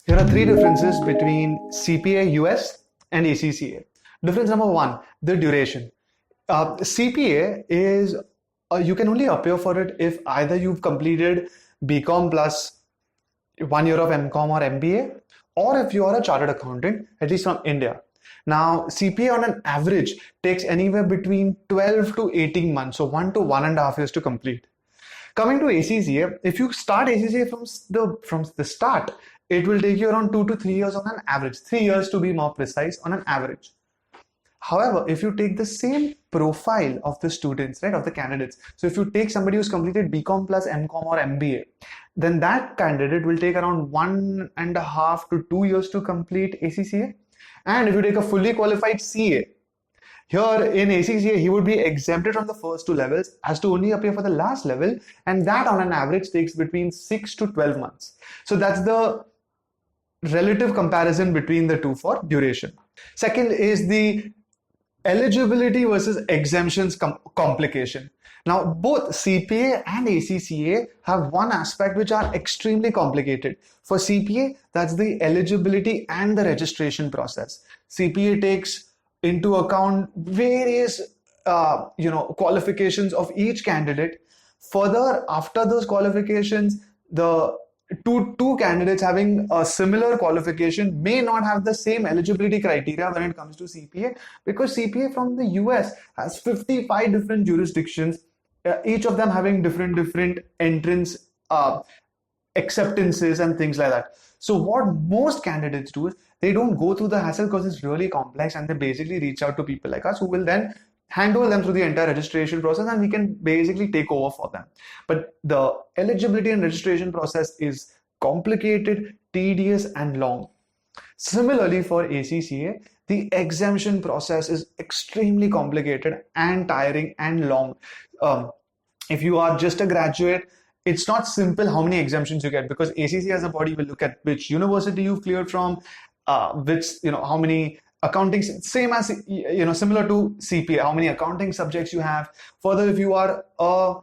Here are three differences between CPA US and ACCA. Difference number one, the duration. CPA is, you can only appear for it if either you've completed BCom plus 1 year of MCom or MBA, or if you are a chartered accountant, at least from India. Now, CPA on an average takes anywhere between 12 to 18 months, so 1 to 1.5 years to complete. Coming to ACCA, if you start ACCA from the start, it will take you around 2 to 3 years on an average, 3 years to be more precise on an average. However, if you take the same profile of the students, right, of the candidates, so if you take somebody who's completed BCom plus MCom or MBA, then that candidate will take around 1.5 to 2 years to complete ACCA. And if you take a fully qualified CA, here in ACCA, he would be exempted from the first two levels, has to only appear for the last level, and that on an average takes between 6 to 12 months. So that's the relative comparison between the two for duration. Second is the eligibility versus exemptions complication. Now, both CPA and ACCA have one aspect which are extremely complicated. For CPA, that's the eligibility and the registration process. CPA takes into account various qualifications of each candidate. Further, after those qualifications, the two candidates having a similar qualification may not have the same eligibility criteria when it comes to CPA, because CPA from the US has 55 different jurisdictions, each of them having different entrance acceptances and things like that. So what most candidates do is they don't go through the hassle because it's really complex, and they basically reach out to people like us who will then handle them through the entire registration process, and we can basically take over for them. But the eligibility and registration process is complicated, tedious, and long. Similarly, for ACCA, the exemption process is extremely complicated and tiring and long. If you are just a graduate, it's not simple how many exemptions you get, because ACCA as a body will look at which university you've cleared from, how many accounting, same as, similar to CPA, how many accounting subjects you have. Further, if you are a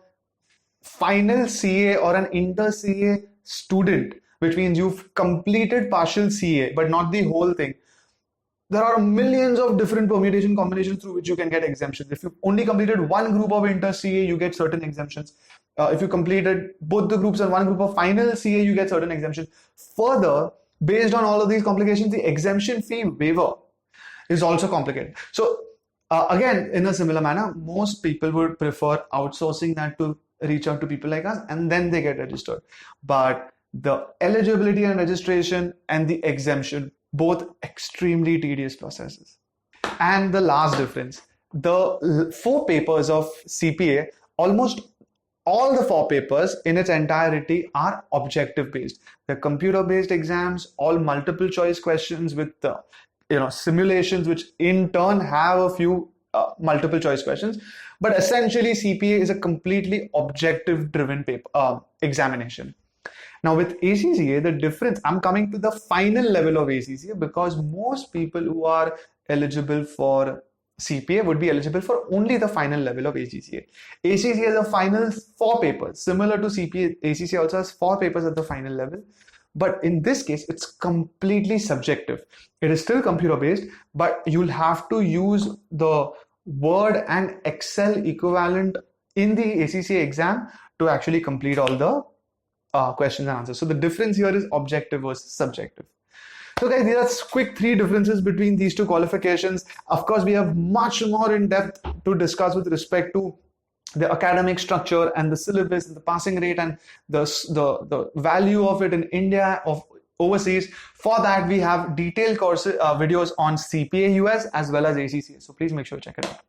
final CA or an inter-CA student, which means you've completed partial CA, but not the whole thing, there are millions of different permutation combinations through which you can get exemptions. If you've only completed one group of inter-CA, you get certain exemptions. If you completed both the groups and one group of final CA, you get certain exemptions. Further, based on all of these complications, the exemption fee waiver is also complicated. So again, in a similar manner, most people would prefer outsourcing that to reach out to people like us, and then they get registered. But the eligibility and registration and the exemption, both extremely tedious processes. And the last difference, the 4 papers of CPA, almost all the 4 papers in its entirety are objective based. They're computer based exams, all multiple choice questions with simulations, which in turn have a few multiple choice questions. But essentially, CPA is a completely objective driven paper examination. Now with ACCA, the difference, I'm coming to the final level of ACCA, because most people who are eligible for CPA would be eligible for only the final level of ACCA. ACCA has a final 4 papers, similar to CPA. ACCA also has 4 papers at the final level. But in this case, it's completely subjective. It is still computer based, but you'll have to use the Word and Excel equivalent in the ACCA exam to actually complete all the questions and answers. So the difference here is objective versus subjective. So guys, these are quick 3 differences between these 2 qualifications. Of course, we have much more in depth to discuss with respect to the academic structure and the syllabus and the passing rate and the value of it in India, of overseas. For that, we have detailed course videos on CPA US as well as ACCA. So please make sure to check it out.